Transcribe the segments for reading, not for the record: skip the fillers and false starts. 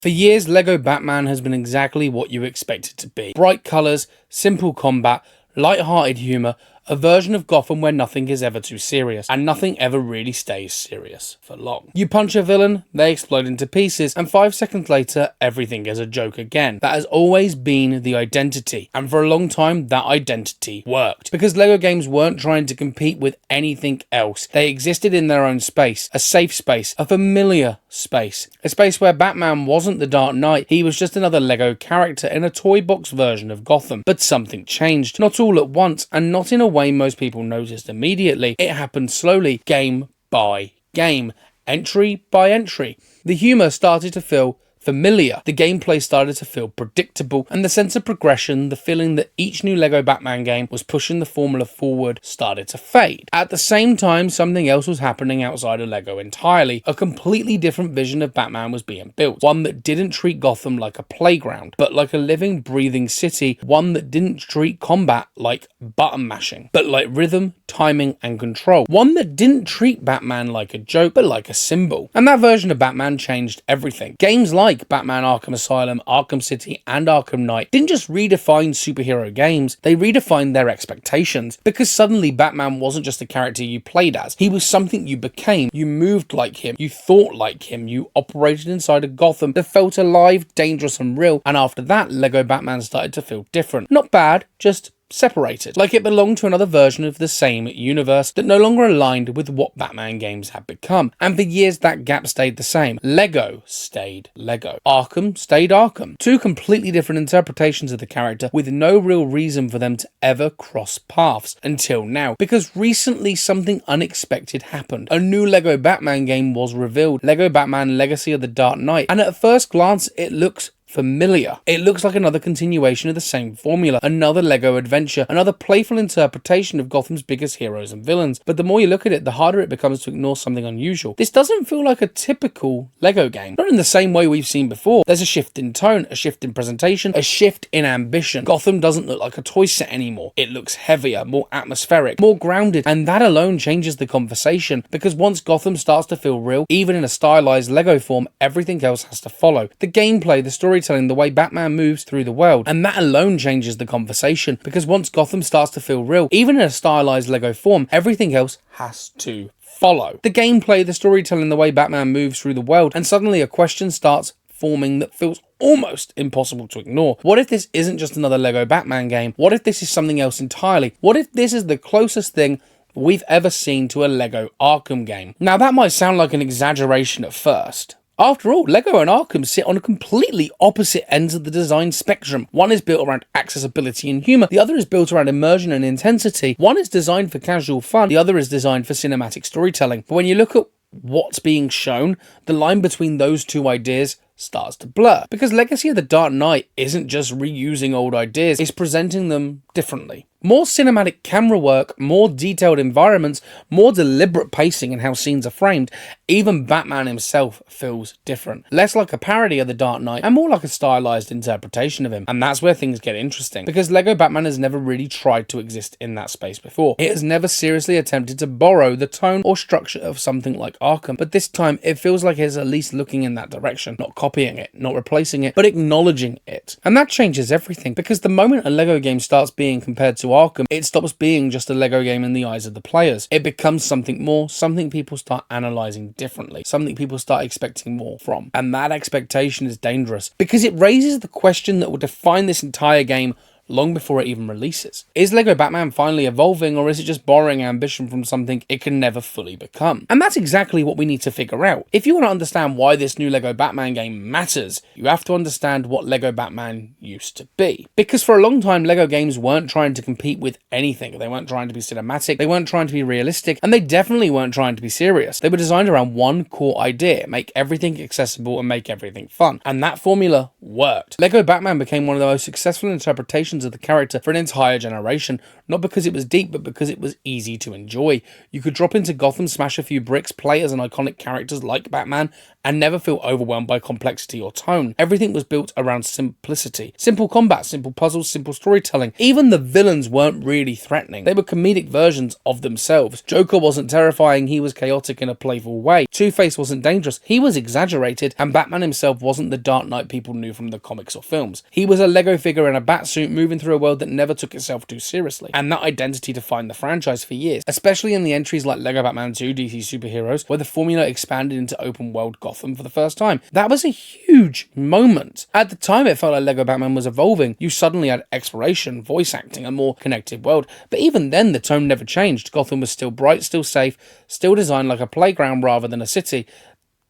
For years, LEGO Batman has been exactly what you expect it to be. Bright colours, simple combat, light-hearted humour, a version of Gotham where nothing is ever too serious, and nothing ever really stays serious for long. You punch a villain, they explode into pieces, and 5 seconds later, everything is a joke again. That has always been the identity, and for a long time, that identity worked. Because LEGO games weren't trying to compete with anything else. They existed in their own space, a safe space, a familiar space, a space where Batman wasn't the Dark Knight, he was just another LEGO character in a toy box version of Gotham. But something changed, not all at once, and not in a way most people noticed immediately. It happened slowly, game by game, entry by entry. The humour started to feel familiar, the gameplay started to feel predictable, and the sense of progression, the feeling that each new LEGO Batman game was pushing the formula forward, started to fade. At the same time, something else was happening outside of LEGO entirely. A completely different vision of Batman was being built, one that didn't treat Gotham like a playground, but like a living, breathing city, one that didn't treat combat like button mashing, but like rhythm, timing, and control, one that didn't treat Batman like a joke, but like a symbol. And that version of Batman changed everything. Games like Batman Arkham Asylum, Arkham City, and Arkham Knight didn't just redefine superhero games, they redefined their expectations, because suddenly Batman wasn't just a character you played as, he was something you became. You moved like him, you thought like him, you operated inside a Gotham that felt alive, dangerous, and real, and after that, LEGO Batman started to feel different. Not bad, just separated, like it belonged to another version of the same universe that no longer aligned with what Batman games had become. And for years that gap stayed the same. LEGO stayed LEGO. Arkham stayed Arkham. Two completely different interpretations of the character with no real reason for them to ever cross paths until now, because recently something unexpected happened. A new LEGO Batman game was revealed, LEGO Batman Legacy of the Dark Knight, and at first glance it looks familiar. It looks like another continuation of the same formula, another LEGO adventure, another playful interpretation of Gotham's biggest heroes and villains. But the more you look at it, the harder it becomes to ignore something unusual. This doesn't feel like a typical LEGO game. Not in the same way we've seen before. There's a shift in tone, a shift in presentation, a shift in ambition. Gotham doesn't look like a toy set anymore. It looks heavier, more atmospheric, more grounded, and that alone changes the conversation, because once Gotham starts to feel real, even in a stylized LEGO form, everything else has to follow. The gameplay, the storytelling, the way Batman moves through the world, and that alone changes the conversation, because once Gotham starts to feel real, even in a stylized LEGO form, everything else has to follow. The gameplay, the storytelling, the way Batman moves through the world, and suddenly a question starts forming that feels almost impossible to ignore. What if this isn't just another LEGO Batman game? What if this is something else entirely? What if this is the closest thing we've ever seen to a LEGO Arkham game? Now that might sound like an exaggeration at first. After all, LEGO and Arkham sit on completely opposite ends of the design spectrum. One is built around accessibility and humour, the other is built around immersion and intensity. One is designed for casual fun, the other is designed for cinematic storytelling. But when you look at what's being shown, the line between those two ideas starts to blur. Because Legacy of the Dark Knight isn't just reusing old ideas, it's presenting them differently. More cinematic camera work, more detailed environments, more deliberate pacing in how scenes are framed. Even Batman himself feels different. Less like a parody of the Dark Knight and more like a stylized interpretation of him. And that's where things get interesting, because LEGO Batman has never really tried to exist in that space before. It has never seriously attempted to borrow the tone or structure of something like Arkham, but this time it feels like it's at least looking in that direction, not copying it, not replacing it, but acknowledging it. And that changes everything, because the moment a LEGO game starts being compared to Arkham, it stops being just a LEGO game in the eyes of the players. It becomes something more, something people start analysing differently, something people start expecting more from. And that expectation is dangerous, because it raises the question that will define this entire game long before it even releases. Is LEGO Batman finally evolving, or is it just borrowing ambition from something it can never fully become? And that's exactly what we need to figure out. If you want to understand why this new LEGO Batman game matters, you have to understand what LEGO Batman used to be. Because for a long time, LEGO games weren't trying to compete with anything. They weren't trying to be cinematic, they weren't trying to be realistic, and they definitely weren't trying to be serious. They were designed around one core idea: make everything accessible and make everything fun. And that formula worked. LEGO Batman became one of the most successful interpretations of the character for an entire generation, not because it was deep, but because it was easy to enjoy. You could drop into Gotham, smash a few bricks, play as an iconic characters like Batman, and never feel overwhelmed by complexity or tone. Everything was built around simplicity. Simple combat, simple puzzles, simple storytelling. Even the villains weren't really threatening. They were comedic versions of themselves. Joker wasn't terrifying, he was chaotic in a playful way. Two-Face wasn't dangerous, he was exaggerated, and Batman himself wasn't the Dark Knight people knew from the comics or films. He was a Lego figure in a batsuit moving through a world that never took itself too seriously. And that identity defined the franchise for years, especially in the entries like Lego Batman 2 DC Superheroes, where the formula expanded into open world Gotham for the first time. That was a huge moment. At the time, it felt like Lego Batman was evolving. You suddenly had exploration, voice acting, a more connected world. But even then, the tone never changed. Gotham was still bright, still safe, still designed like a playground rather than a city.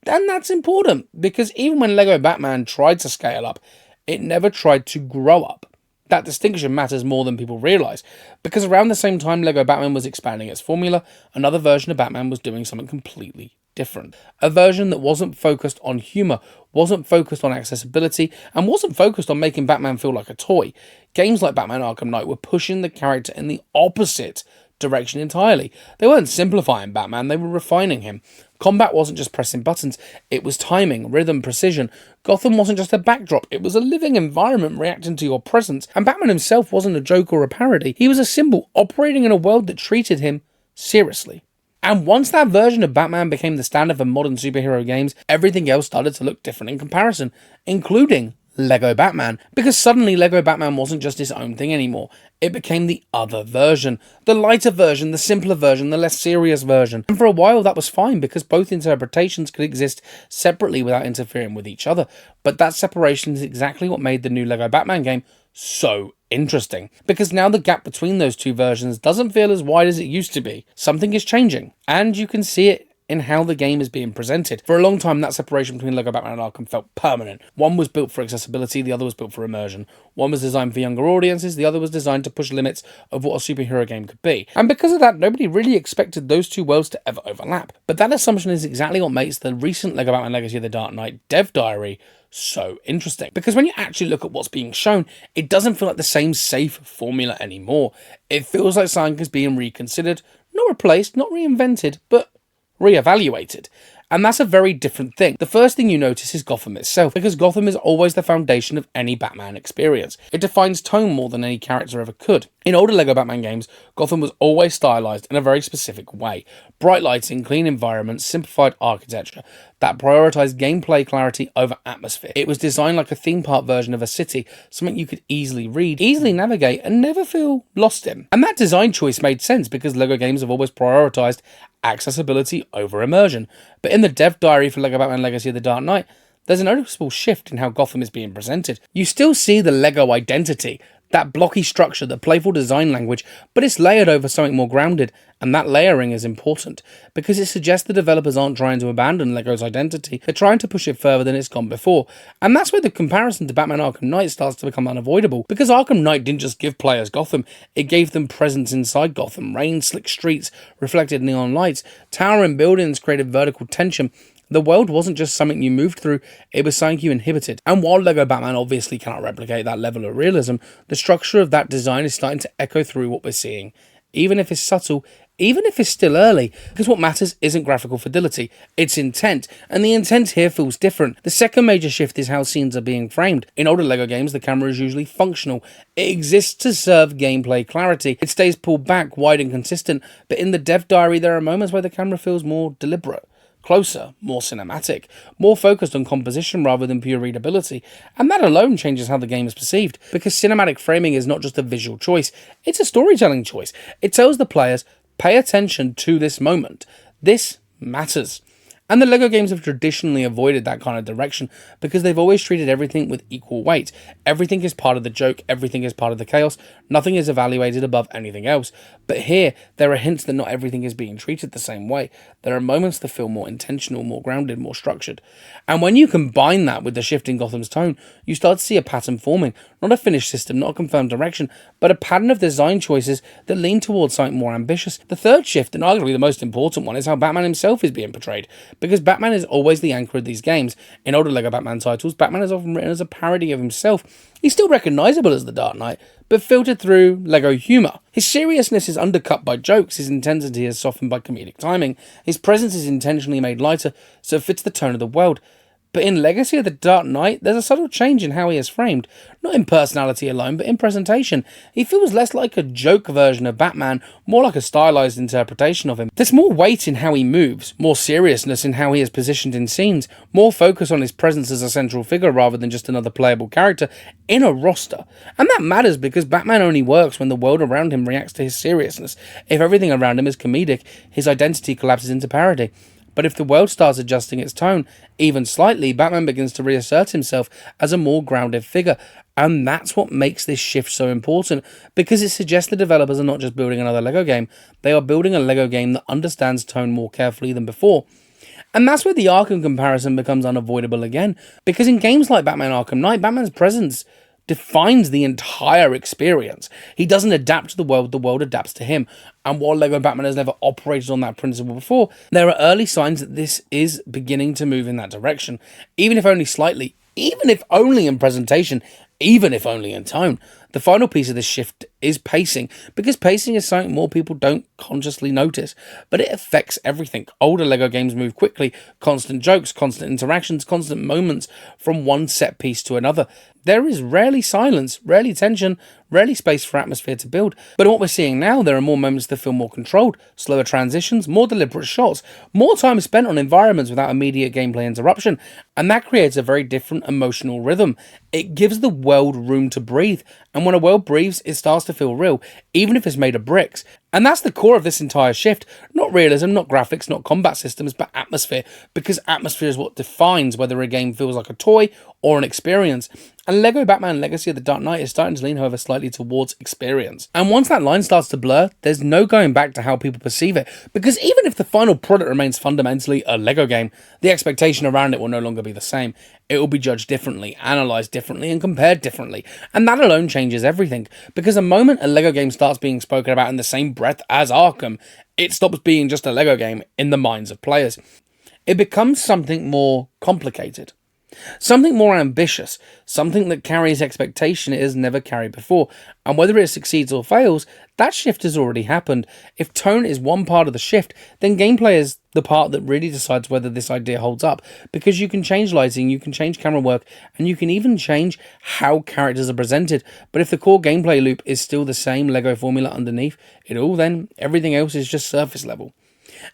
And that's important, because even when Lego Batman tried to scale up, it never tried to grow up. That distinction matters more than people realise, because around the same time Lego Batman was expanding its formula, another version of Batman was doing something completely different. A version that wasn't focused on humour, wasn't focused on accessibility, and wasn't focused on making Batman feel like a toy. Games like Batman Arkham Knight were pushing the character in the opposite direction entirely. They weren't simplifying Batman, they were refining him. Combat wasn't just pressing buttons, it was timing, rhythm, precision. Gotham wasn't just a backdrop, it was a living environment reacting to your presence. And Batman himself wasn't a joke or a parody, he was a symbol operating in a world that treated him seriously. And once that version of Batman became the standard for modern superhero games, everything else started to look different in comparison, including Lego Batman, because suddenly Lego Batman wasn't just its own thing anymore. It became the other version, the lighter version, the simpler version, the less serious version. And for a while that was fine, because both interpretations could exist separately without interfering with each other. But that separation is exactly what made the new Lego Batman game so interesting, because now the gap between those two versions doesn't feel as wide as it used to be. Something is changing, and you can see it in how the game is being presented. For a long time, that separation between Lego Batman and Arkham felt permanent. One was built for accessibility, the other was built for immersion. One was designed for younger audiences, the other was designed to push limits of what a superhero game could be. And because of that, nobody really expected those two worlds to ever overlap. But that assumption is exactly what makes the recent Lego Batman Legacy of the Dark Knight dev diary so interesting. Because when you actually look at what's being shown, it doesn't feel like the same safe formula anymore. It feels like something is being reconsidered, not replaced, not reinvented, but reevaluated. And that's a very different thing. The first thing you notice is Gotham itself, because Gotham is always the foundation of any Batman experience. It defines tone more than any character ever could. In older Lego Batman games, Gotham was always stylized in a very specific way. Bright lighting, clean environments, simplified architecture that prioritized gameplay clarity over atmosphere. It was designed like a theme park version of a city, something you could easily read, easily navigate, and never feel lost in. And that design choice made sense, because Lego games have always prioritized accessibility over immersion. But in the dev diary for Lego Batman Legacy of the Dark Knight, there's a noticeable shift in how Gotham is being presented. You still see the Lego identity, that blocky structure, the playful design language, but it's layered over something more grounded, and that layering is important, because it suggests the developers aren't trying to abandon Lego's identity, they're trying to push it further than it's gone before. And that's where the comparison to Batman Arkham Knight starts to become unavoidable, because Arkham Knight didn't just give players Gotham, it gave them presence inside Gotham. Rain, slick streets, reflected neon lights, towering buildings created vertical tension. The world wasn't just something you moved through, it was something you inhabited. And while Lego Batman obviously cannot replicate that level of realism, the structure of that design is starting to echo through what we're seeing. Even if it's subtle, even if it's still early, because what matters isn't graphical fidelity, it's intent, and the intent here feels different. The second major shift is how scenes are being framed. In older Lego games, the camera is usually functional. It exists to serve gameplay clarity. It stays pulled back, wide and consistent, but in the dev diary there are moments where the camera feels more deliberate. Closer, more cinematic, more focused on composition rather than pure readability, and that alone changes how the game is perceived, because cinematic framing is not just a visual choice, it's a storytelling choice. It tells the players, pay attention to this moment. This matters. And the Lego games have traditionally avoided that kind of direction, because they've always treated everything with equal weight. Everything is part of the joke, everything is part of the chaos, nothing is evaluated above anything else. But here, there are hints that not everything is being treated the same way. There are moments that feel more intentional, more grounded, more structured. And when you combine that with the shift in Gotham's tone, you start to see a pattern forming. Not a finished system, not a confirmed direction, but a pattern of design choices that lean towards something more ambitious. The third shift, and arguably the most important one, is how Batman himself is being portrayed. because Batman is always the anchor of these games. In older LEGO Batman titles, Batman is often written as a parody of himself. He's still recognisable as the Dark Knight, but filtered through LEGO humour. His seriousness is undercut by jokes, his intensity is softened by comedic timing, his presence is intentionally made lighter so it fits the tone of the world. But in Legacy of the Dark Knight, there's a subtle change in how he is framed. Not in personality alone, but in presentation. He feels less like a joke version of Batman, more like a stylized interpretation of him. There's more weight in how he moves, more seriousness in how he is positioned in scenes, more focus on his presence as a central figure rather than just another playable character in a roster. And that matters because Batman only works when the world around him reacts to his seriousness. If everything around him is comedic, his identity collapses into parody. But if the world starts adjusting its tone, even slightly, Batman begins to reassert himself as a more grounded figure. And that's what makes this shift so important, because it suggests the developers are not just building another LEGO game, they are building a LEGO game that understands tone more carefully than before. And that's where the Arkham comparison becomes unavoidable again, because in games like Batman Arkham Knight, Batman's presence defines the entire experience. He doesn't adapt to the world adapts to him. And while LEGO Batman has never operated on that principle before, there are early signs that this is beginning to move in that direction, even if only slightly, even if only in presentation, even if only in tone. The final piece of this shift is pacing, because pacing is something more people don't consciously notice, but it affects everything. Older LEGO games move quickly, constant jokes, constant interactions, constant moments from one set piece to another. There is rarely silence, rarely tension, rarely space for atmosphere to build. But in what we're seeing now, there are more moments that feel more controlled, slower transitions, more deliberate shots, more time spent on environments without immediate gameplay interruption, and that creates a very different emotional rhythm. It gives the world room to breathe, and when a world breathes, it starts to feel real, even if it's made of bricks. And that's the core of this entire shift. Not realism, not graphics, not combat systems, but atmosphere, because atmosphere is what defines whether a game feels like a toy or an experience. And LEGO Batman Legacy of the Dark Knight is starting to lean, however, slightly towards experience. And once that line starts to blur, there's no going back to how people perceive it, because even if the final product remains fundamentally a LEGO game, the expectation around it will no longer be the same. It will be judged differently, analysed differently, and compared differently. And that alone changes everything, because the moment a LEGO game starts being spoken about in the same breath as Arkham, it stops being just a LEGO game in the minds of players. It becomes something more complicated. Something more ambitious, something that carries expectation it has never carried before, and whether it succeeds or fails, that shift has already happened. If tone is one part of the shift, then gameplay is the part that really decides whether this idea holds up, because you can change lighting, you can change camera work, and you can even change how characters are presented. But if the core gameplay loop is still the same LEGO formula underneath it all, then everything else is just surface level.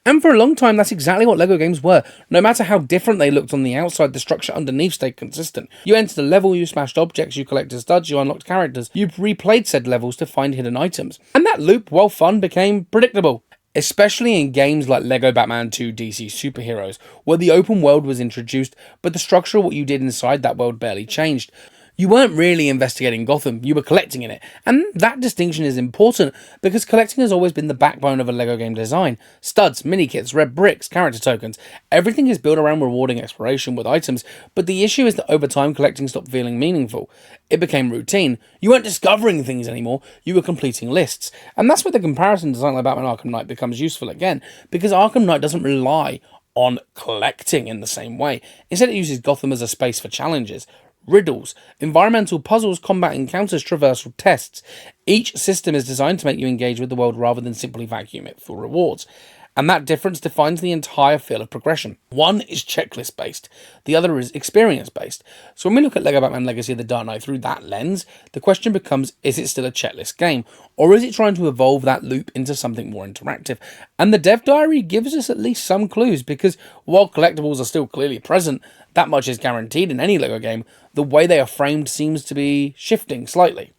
And for a long time, that's exactly what LEGO games were. No matter how different they looked on the outside, the structure underneath stayed consistent. You entered a level, you smashed objects, you collected studs, you unlocked characters. You replayed said levels to find hidden items. And that loop, while fun, became predictable. Especially in games like LEGO Batman 2 DC Superheroes, where the open world was introduced, but the structure of what you did inside that world barely changed. You weren't really investigating Gotham, you were collecting in it. And that distinction is important, because collecting has always been the backbone of a LEGO game design. Studs, mini-kits, red bricks, character tokens, everything is built around rewarding exploration with items, but the issue is that over time collecting stopped feeling meaningful. It became routine. You weren't discovering things anymore, you were completing lists. And that's where the comparison to something like Batman Arkham Knight becomes useful again, because Arkham Knight doesn't rely on collecting in the same way. Instead, it uses Gotham as a space for challenges. Riddles, environmental puzzles, combat encounters, traversal tests. Each system is designed to make you engage with the world rather than simply vacuum it for rewards. And that difference defines the entire feel of progression. One is checklist based, the other is experience based. So when we look at LEGO Batman Legacy of the Dark Knight through that lens, the question becomes, is it still a checklist game? Or is it trying to evolve that loop into something more interactive? And the dev diary gives us at least some clues, because while collectibles are still clearly present, that much is guaranteed in any LEGO game, the way they are framed seems to be shifting slightly.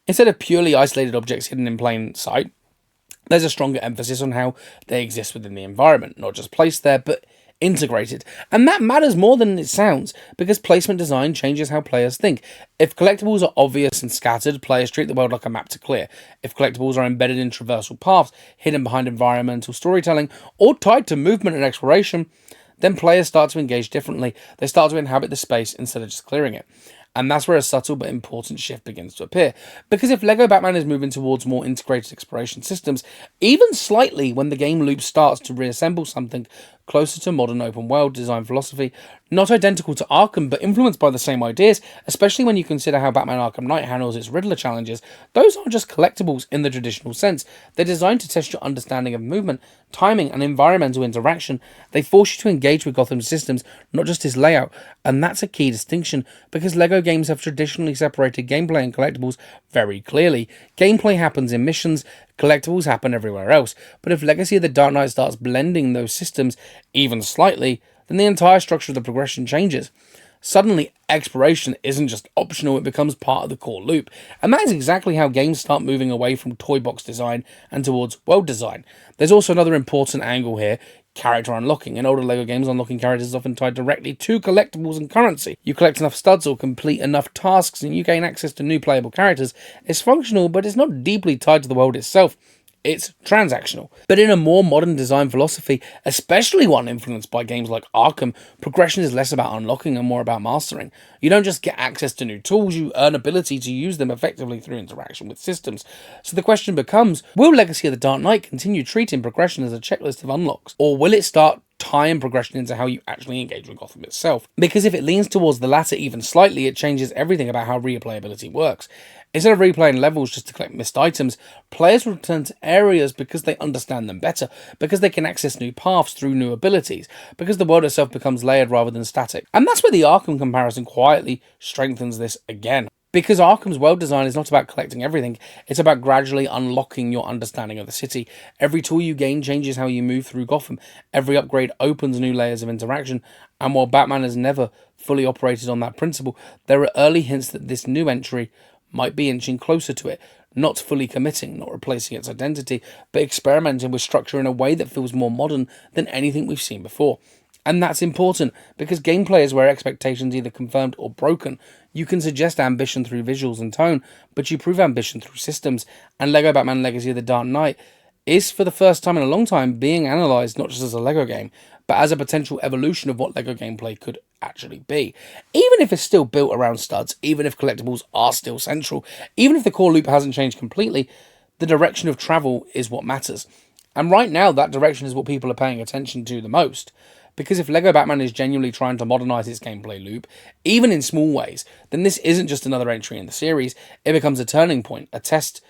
Instead of purely isolated objects hidden in plain sight, there's a stronger emphasis on how they exist within the environment, not just placed there, but integrated. And that matters more than it sounds, because placement design changes how players think. If collectibles are obvious and scattered, players treat the world like a map to clear. If collectibles are embedded in traversal paths, hidden behind environmental storytelling, or tied to movement and exploration, then players start to engage differently. They start to inhabit the space instead of just clearing it. And that's where a subtle but important shift begins to appear. Because if LEGO Batman is moving towards more integrated exploration systems, even slightly when the game loop starts to reassemble something, closer to modern open world design philosophy, not identical to Arkham, but influenced by the same ideas, especially when you consider how Batman Arkham Knight handles its Riddler challenges. Those aren't just collectibles in the traditional sense. They're designed to test your understanding of movement, timing, and environmental interaction. They force you to engage with Gotham's systems, not just its layout, and that's a key distinction, because LEGO games have traditionally separated gameplay and collectibles very clearly. Gameplay happens in missions, collectibles happen everywhere else, but if Legacy of the Dark Knight starts blending those systems, even slightly, then the entire structure of the progression changes. Suddenly, exploration isn't just optional, it becomes part of the core loop. And that is exactly how games start moving away from toy box design and towards world design. There's also another important angle here: character unlocking. In older LEGO games, unlocking characters is often tied directly to collectibles and currency. You collect enough studs or complete enough tasks and you gain access to new playable characters. It's functional, but it's not deeply tied to the world itself. It's transactional. But in a more modern design philosophy, especially one influenced by games like Arkham, progression is less about unlocking and more about mastering. You don't just get access to new tools, you earn ability to use them effectively through interaction with systems. So the question becomes, will Legacy of the Dark Knight continue treating progression as a checklist of unlocks? Or will it start tying progression into how you actually engage with Gotham itself? Because if it leans towards the latter even slightly, it changes everything about how replayability works. Instead of replaying levels just to collect missed items, players will return to areas because they understand them better, because they can access new paths through new abilities, because the world itself becomes layered rather than static. And that's where the Arkham comparison quietly strengthens this again. Because Arkham's world design is not about collecting everything, it's about gradually unlocking your understanding of the city. Every tool you gain changes how you move through Gotham. Every upgrade opens new layers of interaction. And while Batman has never fully operated on that principle, there are early hints that this new entry might be inching closer to it, not fully committing, not replacing its identity, but experimenting with structure in a way that feels more modern than anything we've seen before. And that's important, because gameplay is where expectations either confirmed or broken. You can suggest ambition through visuals and tone, but you prove ambition through systems. And LEGO Batman Legacy of the Dark Knight is, for the first time in a long time, being analysed not just as a LEGO game, but as a potential evolution of what LEGO gameplay could actually be. Even if it's still built around studs, even if collectibles are still central, even if the core loop hasn't changed completely, the direction of travel is what matters. And right now, that direction is what people are paying attention to the most. Because if LEGO Batman is genuinely trying to modernise its gameplay loop, even in small ways, then this isn't just another entry in the series, it becomes a turning point, a test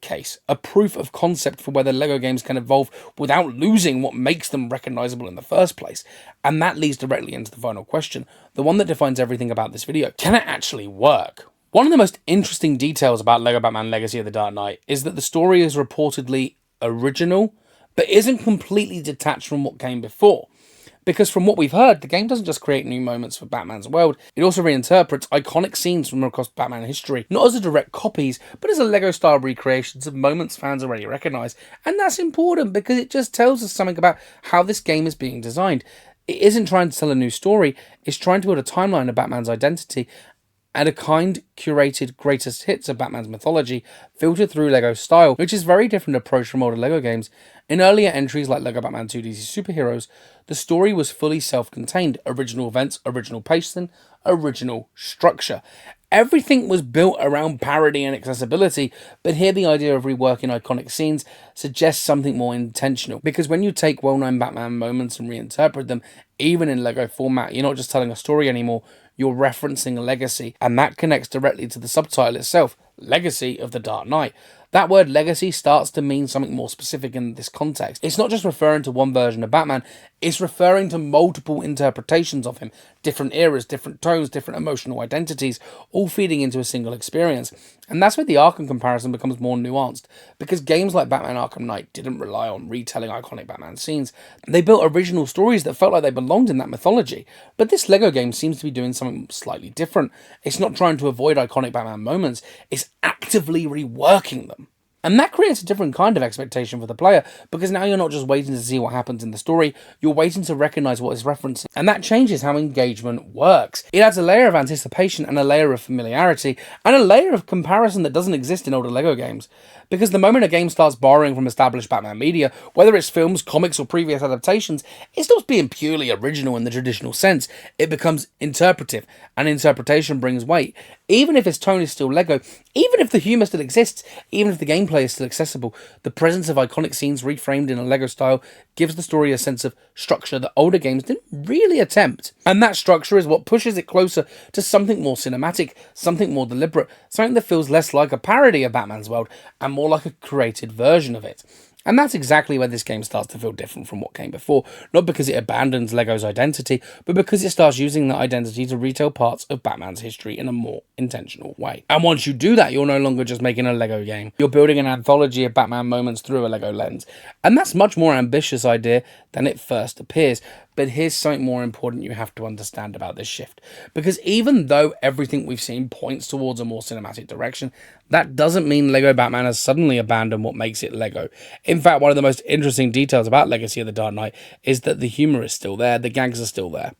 case, a proof of concept for whether LEGO games can evolve without losing what makes them recognisable in the first place. And that leads directly into the final question, the one that defines everything about this video. Can it actually work? One of the most interesting details about LEGO Batman Legacy of the Dark Knight is that the story is reportedly original, but isn't completely detached from what came before. Because from what we've heard, the game doesn't just create new moments for Batman's world, it also reinterprets iconic scenes from across Batman history, not as direct copies, but as a LEGO-style recreations of moments fans already recognise. And that's important, because it just tells us something about how this game is being designed. It isn't trying to tell a new story, it's trying to build a timeline of Batman's identity, and a kind, curated greatest hits of Batman's mythology, filtered through LEGO style, which is a very different approach from older LEGO games. In earlier entries like LEGO Batman 2D's Superheroes, the story was fully self-contained, original events, original pacing, original structure. Everything was built around parody and accessibility, but here the idea of reworking iconic scenes suggests something more intentional, because when you take well-known Batman moments and reinterpret them, even in LEGO format, you're not just telling a story anymore, you're referencing a legacy, and that connects directly to the subtitle itself, Legacy of the Dark Knight. That word legacy starts to mean something more specific in this context. It's not just referring to one version of Batman, it's referring to multiple interpretations of him, different eras, different tones, different emotional identities, all feeding into a single experience. And that's where the Arkham comparison becomes more nuanced, because games like Batman Arkham Knight didn't rely on retelling iconic Batman scenes. They built original stories that felt like they belonged in that mythology. But this LEGO game seems to be doing something slightly different. It's not trying to avoid iconic Batman moments, it's actively reworking them. And that creates a different kind of expectation for the player, because now you're not just waiting to see what happens in the story, you're waiting to recognise what it's referencing. And that changes how engagement works. It adds a layer of anticipation and a layer of familiarity, and a layer of comparison that doesn't exist in older LEGO games. Because the moment a game starts borrowing from established Batman media, whether it's films, comics, or previous adaptations, it stops being purely original in the traditional sense. It becomes interpretive, and interpretation brings weight. Even if its tone is still LEGO, even if the humour still exists, even if the gameplay gameplay is still accessible. The presence of iconic scenes reframed in a LEGO style gives the story a sense of structure that older games didn't really attempt. And that structure is what pushes it closer to something more cinematic, something more deliberate, something that feels less like a parody of Batman's world and more like a created version of it. And that's exactly where this game starts to feel different from what came before, not because it abandons LEGO's identity, but because it starts using that identity to retell parts of Batman's history in a more intentional way. And once you do that, you're no longer just making a LEGO game. You're building an anthology of Batman moments through a LEGO lens. And that's a much more ambitious idea than it first appears. But here's something more important you have to understand about this shift. Because even though everything we've seen points towards a more cinematic direction, that doesn't mean LEGO Batman has suddenly abandoned what makes it LEGO. In fact, one of the most interesting details about Legacy of the Dark Knight is that the humour is still there, the gags are still there.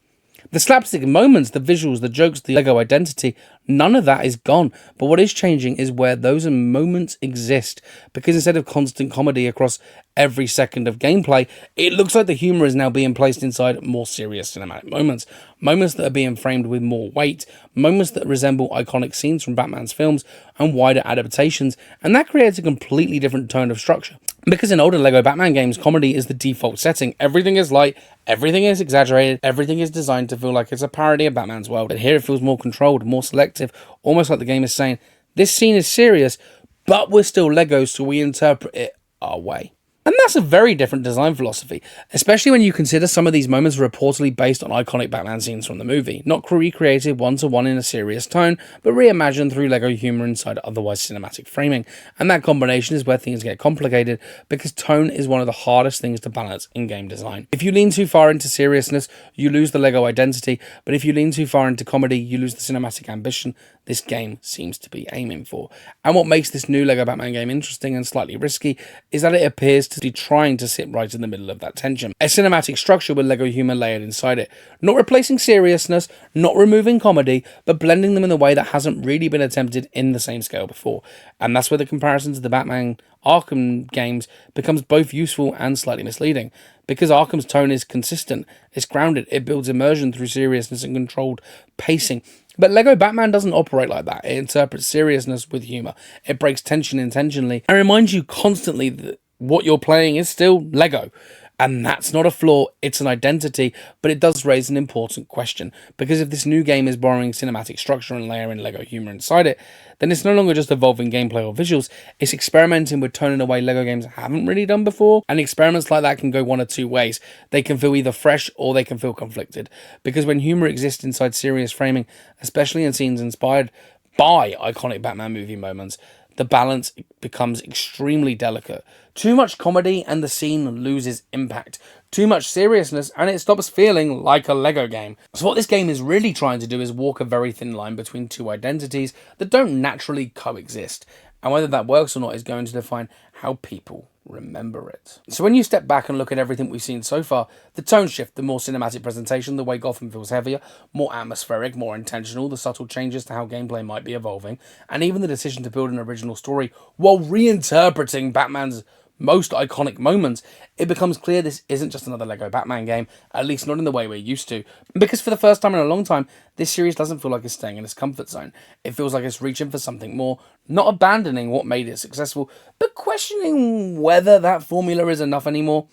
The slapstick moments, the visuals, the jokes, the LEGO identity, none of that is gone. But what is changing is where those moments exist. Because instead of constant comedy across every second of gameplay, it looks like the humour is now being placed inside more serious cinematic moments. Moments that are being framed with more weight, moments that resemble iconic scenes from Batman's films and wider adaptations, and that creates a completely different tone of structure. Because in older LEGO Batman games, comedy is the default setting. Everything is light, everything is exaggerated, everything is designed to feel like it's a parody of Batman's world. But here it feels more controlled, more selective, almost like the game is saying, this scene is serious, but we're still LEGO, so we interpret it our way. And that's a very different design philosophy, especially when you consider some of these moments are reportedly based on iconic Batman scenes from the movie, not recreated one-to-one in a serious tone, but reimagined through LEGO humour inside otherwise cinematic framing. And that combination is where things get complicated, because tone is one of the hardest things to balance in game design. If you lean too far into seriousness, you lose the LEGO identity, but if you lean too far into comedy, you lose the cinematic ambition this game seems to be aiming for. And what makes this new LEGO Batman game interesting and slightly risky is that it appears to be trying to sit right in the middle of that tension. A cinematic structure with LEGO humour layered inside it. Not replacing seriousness, not removing comedy, but blending them in a way that hasn't really been attempted in the same scale before. And that's where the comparison to the Batman Arkham games becomes both useful and slightly misleading. Because Arkham's tone is consistent, it's grounded, it builds immersion through seriousness and controlled pacing. But LEGO Batman doesn't operate like that. It interprets seriousness with humour. It breaks tension intentionally and reminds you constantly that what you're playing is still LEGO. And that's not a flaw, it's an identity, but it does raise an important question. Because if this new game is borrowing cinematic structure and layering LEGO humour inside it, then it's no longer just evolving gameplay or visuals, it's experimenting with tone in a way LEGO games haven't really done before. And experiments like that can go one of two ways. They can feel either fresh or they can feel conflicted. Because when humour exists inside serious framing, especially in scenes inspired by iconic Batman movie moments, the balance becomes extremely delicate. Too much comedy and the scene loses impact. Too much seriousness and it stops feeling like a LEGO game. So what this game is really trying to do is walk a very thin line between two identities that don't naturally coexist. And whether that works or not is going to define how people remember it. So when you step back and look at everything we've seen so far, the tone shift, the more cinematic presentation, the way Gotham feels heavier, more atmospheric, more intentional, the subtle changes to how gameplay might be evolving, and even the decision to build an original story while reinterpreting Batman's most iconic moments, it becomes clear this isn't just another LEGO Batman game, at least not in the way we're used to. Because for the first time in a long time, this series doesn't feel like it's staying in its comfort zone. It feels like it's reaching for something more, not abandoning what made it successful, but questioning whether that formula is enough anymore.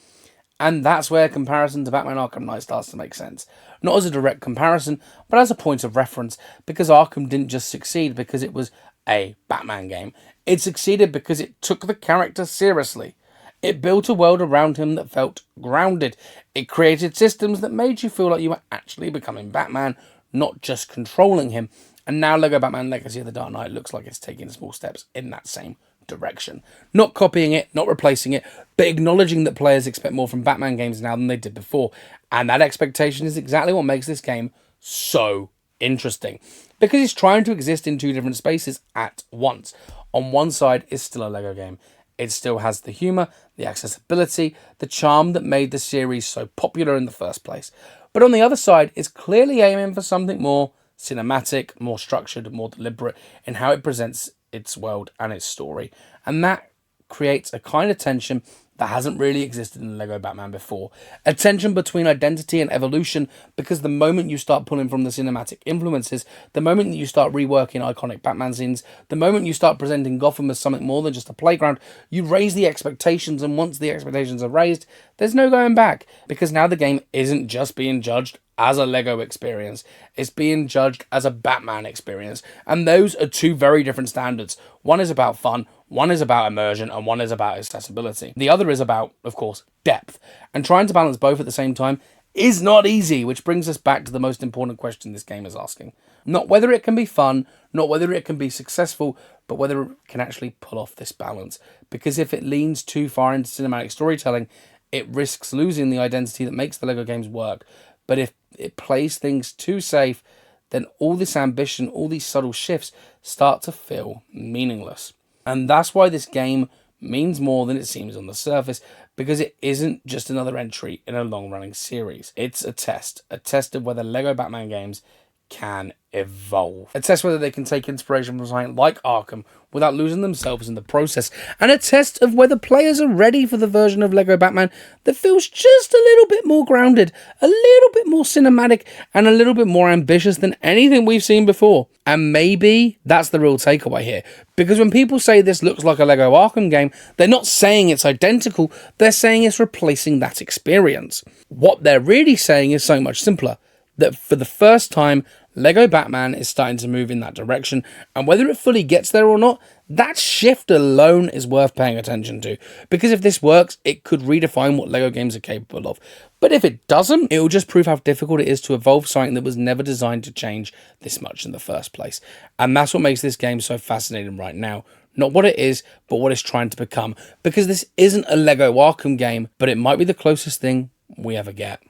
And that's where comparison to Batman Arkham Knight starts to make sense. Not as a direct comparison, but as a point of reference, because Arkham didn't just succeed because it was a Batman game. It succeeded because it took the character seriously. It built a world around him that felt grounded. It created systems that made you feel like you were actually becoming Batman, not just controlling him. And now LEGO Batman Legacy of the Dark Knight looks like it's taking small steps in that same direction. Not copying it, not replacing it, but acknowledging that players expect more from Batman games now than they did before. And that expectation is exactly what makes this game so interesting. Because it's trying to exist in two different spaces at once. On one side, it's still a LEGO game. It still has the humour, the accessibility, the charm that made the series so popular in the first place. But on the other side, it's clearly aiming for something more cinematic, more structured, more deliberate in how it presents its world and its story. And that creates a kind of tension that hasn't really existed in Lego Batman before. A tension between identity and evolution, because the moment you start pulling from the cinematic influences, the moment that you start reworking iconic Batman scenes, the moment you start presenting Gotham as something more than just a playground, you raise the expectations, and once the expectations are raised, there's no going back, because now the game isn't just being judged as a Lego experience, it's being judged as a Batman experience. And those are two very different standards. One is about fun, one is about immersion, and one is about accessibility. The other is about, of course, depth. And trying to balance both at the same time is not easy, which brings us back to the most important question this game is asking. Not whether it can be fun, not whether it can be successful, but whether it can actually pull off this balance. Because if it leans too far into cinematic storytelling, it risks losing the identity that makes the Lego games work. But if it plays things too safe, then all this ambition, all these subtle shifts start to feel meaningless. And that's why this game means more than it seems on the surface, because it isn't just another entry in a long-running series. It's a test of whether Lego Batman games can evolve. A test whether they can take inspiration from something like Arkham without losing themselves in the process, and a test of whether players are ready for the version of Lego Batman that feels just a little bit more grounded, a little bit more cinematic, and a little bit more ambitious than anything we've seen before. And maybe that's the real takeaway here, because when people say this looks like a Lego Arkham game, they're not saying it's identical, they're saying it's replacing that experience. What they're really saying is so much simpler, that for the first time, Lego Batman is starting to move in that direction, and whether it fully gets there or not, that shift alone is worth paying attention to, because if this works, it could redefine what Lego games are capable of. But if it doesn't, it will just prove how difficult it is to evolve something that was never designed to change this much in the first place. And that's what makes this game so fascinating right now. Not what it is, but what it's trying to become, because this isn't a Lego Arkham game, but it might be the closest thing we ever get.